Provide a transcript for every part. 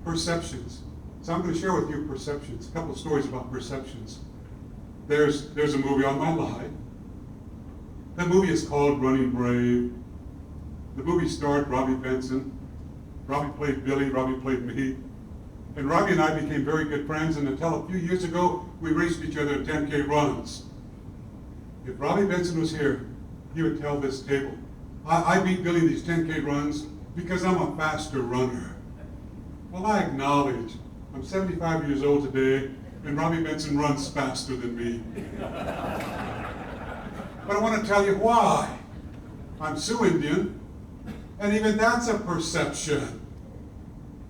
Perceptions. So I'm going to share with you perceptions, a couple of stories about perceptions. There's a movie on my life. The movie is called Running Brave. The movie starred Robbie Benson. Robbie played Billy, Robbie played me. And Robbie and I became very good friends, and until a few years ago, we raced each other at 10K runs. If Robbie Benson was here, he would tell this table, I beat Billy in these 10K runs because I'm a faster runner. Well, I acknowledge I'm 75 years old today, and Robbie Benson runs faster than me. But I want to tell you why. I'm Sioux Indian, and even that's a perception.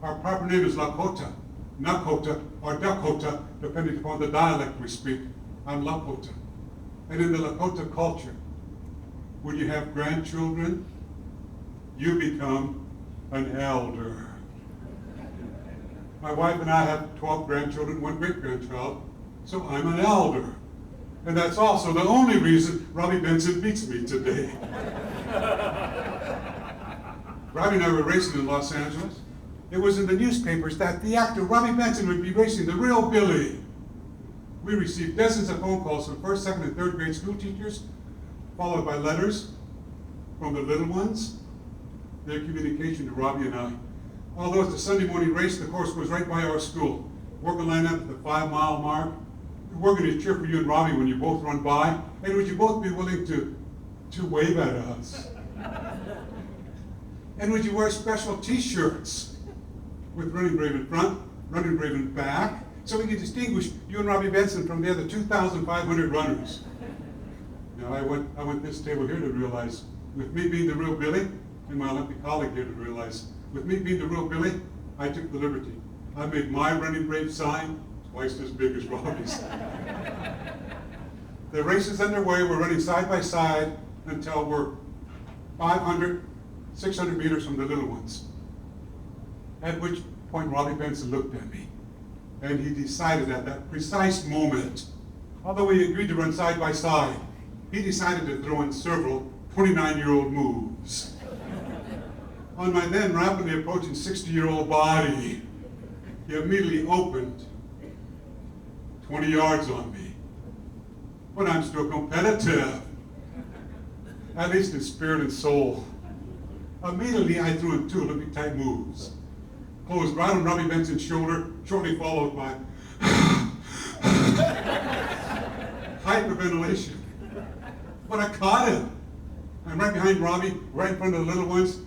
Our proper name is Lakota, Nakota, or Dakota, depending upon the dialect we speak. I'm Lakota. And in the Lakota culture, when you have grandchildren, you become an elder. My wife and I have 12 grandchildren, 1 great-grandchild, so I'm an elder. And that's also the only reason Robbie Benson beats me today. Robbie and I were racing in Los Angeles. It was in the newspapers that the actor Robbie Benson would be racing the real Billy. We received dozens of phone calls from 1st, 2nd, and 3rd grade school teachers, followed by letters from the little ones, their communication to Robbie and I. Although it's a Sunday morning race, the course was right by our school. We're going to line up at the 5-mile mark. We're going to cheer for you and Robbie when you both run by. And would you both be willing to wave at us? And would you wear special t-shirts with Running Brave in front, Running Brave in back, so we can distinguish you and Robbie Benson from the other 2,500 runners? Now I went this table here to realize, with me being the real Billy, and my Olympic colleague here to realize, with me being the real Billy, I took the liberty. I made my Running Brave sign twice as big as Robbie's. The race is underway. We're running side by side until we're 500, 600 meters from the little ones. At which point Robbie Benson looked at me, and he decided at that precise moment, although we agreed to run side by side, he decided to throw in several 29-year-old moves. On my then rapidly approaching 60-year-old body, he immediately opened 20 yards on me. But I'm still competitive, at least in spirit and soul. Immediately, I threw in 2 Olympic-type moves. Closed right on Robbie Benson's shoulder, shortly followed by hyperventilation. But I caught him. I'm right behind Robbie, right in front of the little ones,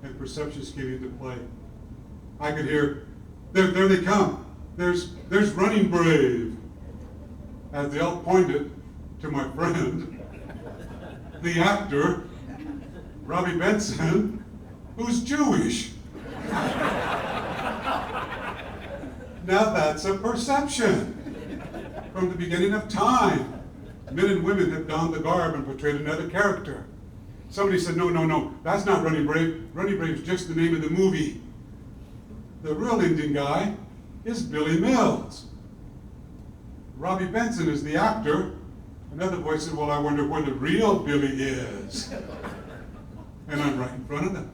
and perceptions came into play. I could hear, there they come. There's Running Brave. As they all pointed to my friend, the actor, Robbie Benson, who's Jewish. Now that's a perception. From the beginning of time, men and women have donned the garb and portrayed another character. Somebody said, no, that's not Running Brave. Running Brave is just the name of the movie. The real Indian guy is Billy Mills. Robbie Benson is the actor. Another voice said, well, I wonder where the real Billy is. And I'm right in front of them.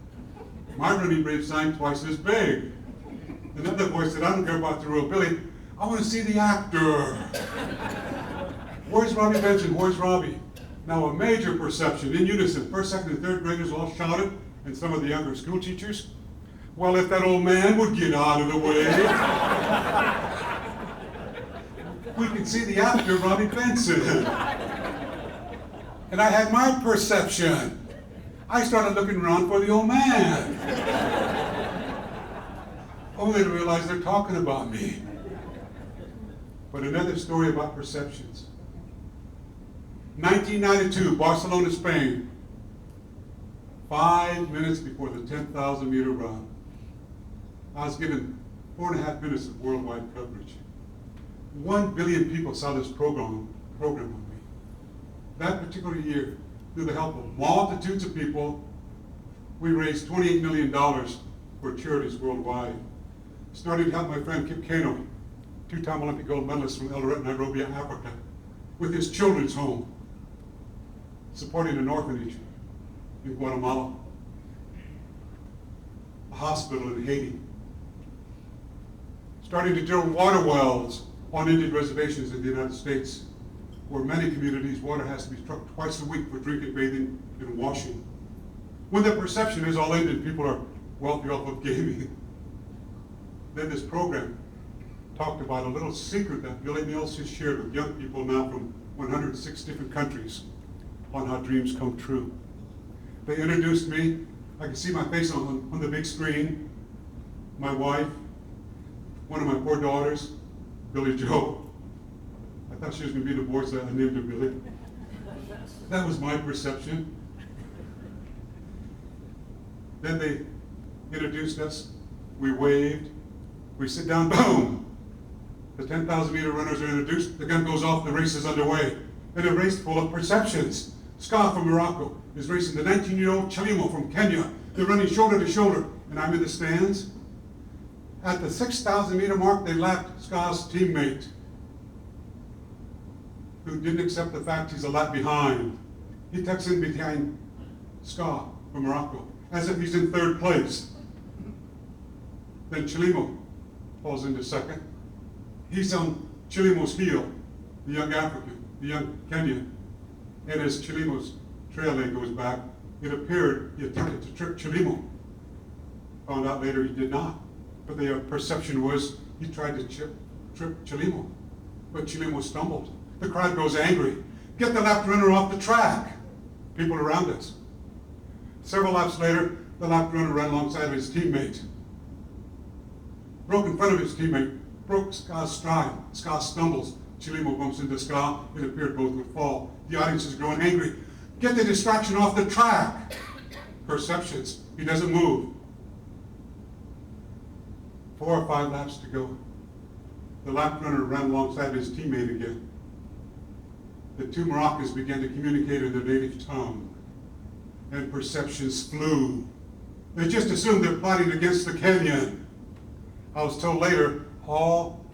My Running Brave sign twice as big. Another voice said, I don't care about the real Billy. I want to see the actor. Where's Robbie Benson? Where's Robbie? Now a major perception in unison. 1st, 2nd, and 3rd graders all shouted, and some of the younger school teachers. Well, if that old man would get out of the way, we could see the actor, Robbie Benson. And I had my perception. I started looking around for the old man. Only to realize they're talking about me. But another story about perceptions. 1992, Barcelona, Spain. 5 minutes before the 10,000 meter run. I was given 4.5 minutes of worldwide coverage. 1 billion people saw this program on me. That particular year, through the help of multitudes of people, we raised $28 million for charities worldwide. Started to help my friend Keynote, 2-time Olympic gold medalist from Eldoret, Nairobi, Africa, with his children's home, supporting an orphanage in Guatemala, a hospital in Haiti, starting to drill water wells on Indian reservations in the United States, where many communities, water has to be trucked twice a week for drinking, bathing, and washing. When the perception is all Indian people are wealthy off of gaming, then this program talked about a little secret that Billy Mills has shared with young people now from 106 different countries on how dreams come true. They introduced me. I can see my face on the big screen. My wife, one of my 4 daughters, Billy Joe. I thought she was going to be divorced, so I named her Billy. That was my perception. Then they introduced us. We waved. We sit down, boom! The 10,000 meter runners are introduced. The gun goes off, the race is underway. And a race full of perceptions. Ska from Morocco is racing the 19-year-old Chalimo from Kenya. They're running shoulder to shoulder, and I'm in the stands. At the 6,000 meter mark, they lapped Ska's teammate, who didn't accept the fact he's a lap behind. He tucks in behind Ska from Morocco, as if he's in 3rd place. Then Chalimo falls into 2nd. He's on Chalimo's heel, the young African, the young Kenyan. And as Chalimo's trail leg goes back, it appeared he attempted to trip Chalimo. Found out later he did not. But the perception was he tried to trip Chalimo. But Chalimo stumbled. The crowd goes angry. Get the lap runner off the track. People around us. Several laps later, the lap runner ran alongside of his teammate. Broke in front of his teammate. Broke Ska's stride. Ska stumbles. Chalimo bumps into Ska. It appeared both would fall. The audience is growing angry. Get the distraction off the track. Perceptions. He doesn't move. 4 or 5 laps to go. The lap runner ran alongside his teammate again. The 2 Moroccans began to communicate in their native tongue, and perceptions flew. They just assumed they're plotting against the Kenyan. I was told later, all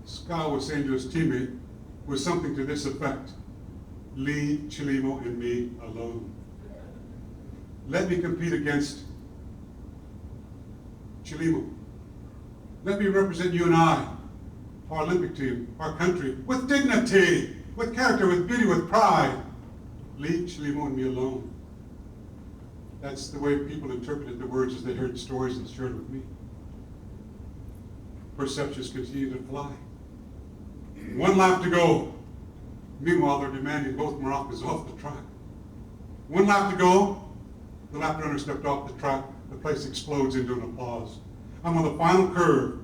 Ska was saying to his teammate was something to this effect: leave Chalimo and me alone. Let me compete against Chalimo. Let me represent you and I, our Olympic team, our country, with dignity, with character, with beauty, with pride. Leave Chalimo and me alone. That's the way people interpreted the words as they heard stories and shared with me. Perceptions continue to fly. 1 lap to go. Meanwhile, they're demanding both Moroccans off the track. 1 lap to go. The lap runner stepped off the track. The place explodes into an applause. I'm on the final curve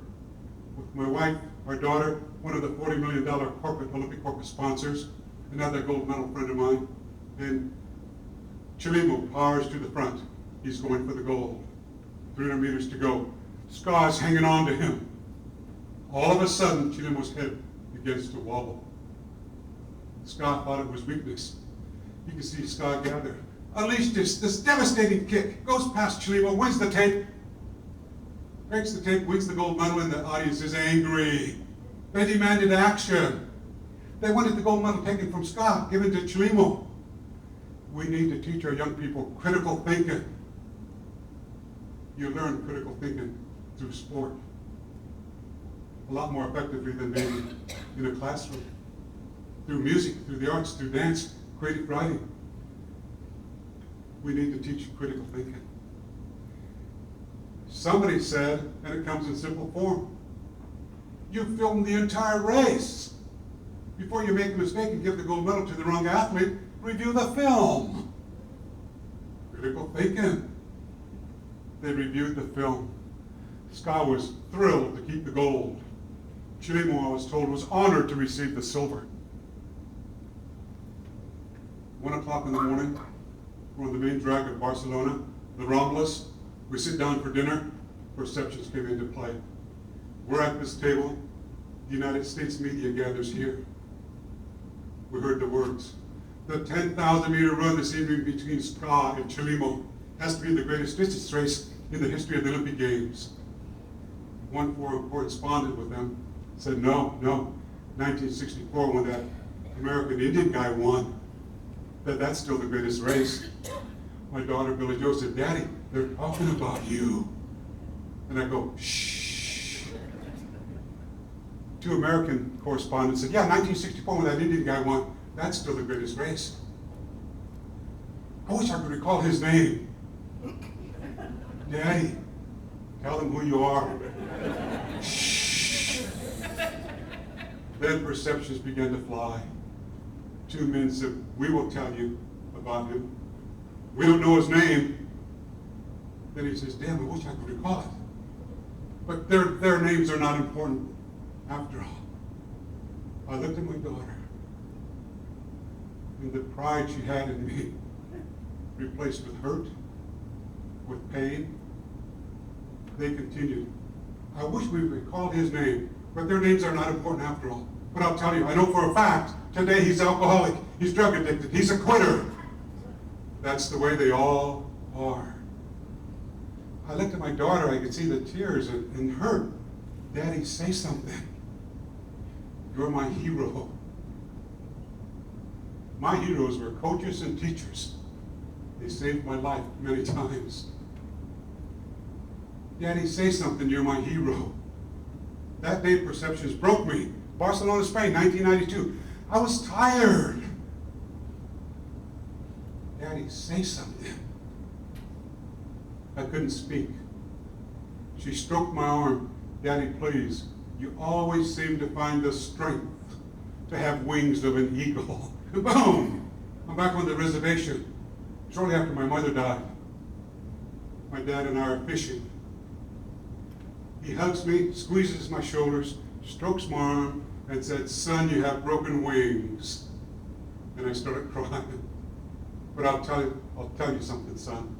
with my wife, our daughter, one of the $40 million Olympic corporate sponsors, another gold medal friend of mine, and Chalimo powers to the front. He's going for the gold. 300 meters to go. Ska is hanging on to him. All of a sudden, Chalimo's head begins to wobble. Ska thought it was weakness. You can see Ska gather. Unleashed this devastating kick. Goes past Chalimo, wins the tape. Breaks the tape, wins the gold medal, and the audience is angry. They demanded action. They wanted the gold medal taken from Ska, given to Chalimo. We need to teach our young people critical thinking. You learn critical thinking through sport a lot more effectively than maybe in a classroom. Through music, through the arts, through dance, creative writing. We need to teach critical thinking. Somebody said, and it comes in simple form, you filmed the entire race. Before you make a mistake and give the gold medal to the wrong athlete, review the film. Critical thinking. They reviewed the film. Ska was thrilled to keep the gold. Chalimo, I was told, was honored to receive the silver. 1 o'clock in the morning, we're on the main drag of Barcelona, the Rambles. We sit down for dinner. Perceptions came into play. We're at this table. The United States media gathers here. We heard the words. The 10,000 meter run this evening between Ska and Chalimo has to be the greatest distance race in the history of the Olympic Games. One correspondent with them said, no, 1964 when that American Indian guy won, that's still the greatest race. My daughter, Billy Jo, said, Daddy, they're talking about you. And I go, shh. two American correspondents said, yeah, 1964 when that Indian guy won, that's still the greatest race. I wish I could recall his name. Daddy, tell them who you are. Shh. Then perceptions began to fly. Two men said, we will tell you about him. We don't know his name. Then he says, damn, I wish I could recall it. But their names are not important after all. I looked at my daughter, and the pride she had in me, replaced with hurt, with pain, they continued. I wish we recalled his name, but their names are not important after all. But I'll tell you, I know for a fact, today he's alcoholic, he's drug addicted, he's a quitter. That's the way they all are. I looked at my daughter, I could see the tears and hurt. Daddy, say something. You're my hero. My heroes were coaches and teachers. They saved my life many times. Daddy, say something, you're my hero. That day perceptions broke me. Barcelona, Spain, 1992. I was tired. Daddy, say something. I couldn't speak. She stroked my arm. Daddy, please, you always seem to find the strength to have wings of an eagle. Boom! I'm back on the reservation. Shortly after my mother died, my dad and I are fishing. He hugs me, squeezes my shoulders, strokes my arm, and said, son, you have broken wings. And I started crying. But I'll tell you something, son.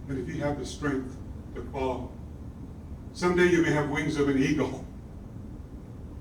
And if you have the strength to fall, someday you may have wings of an eagle.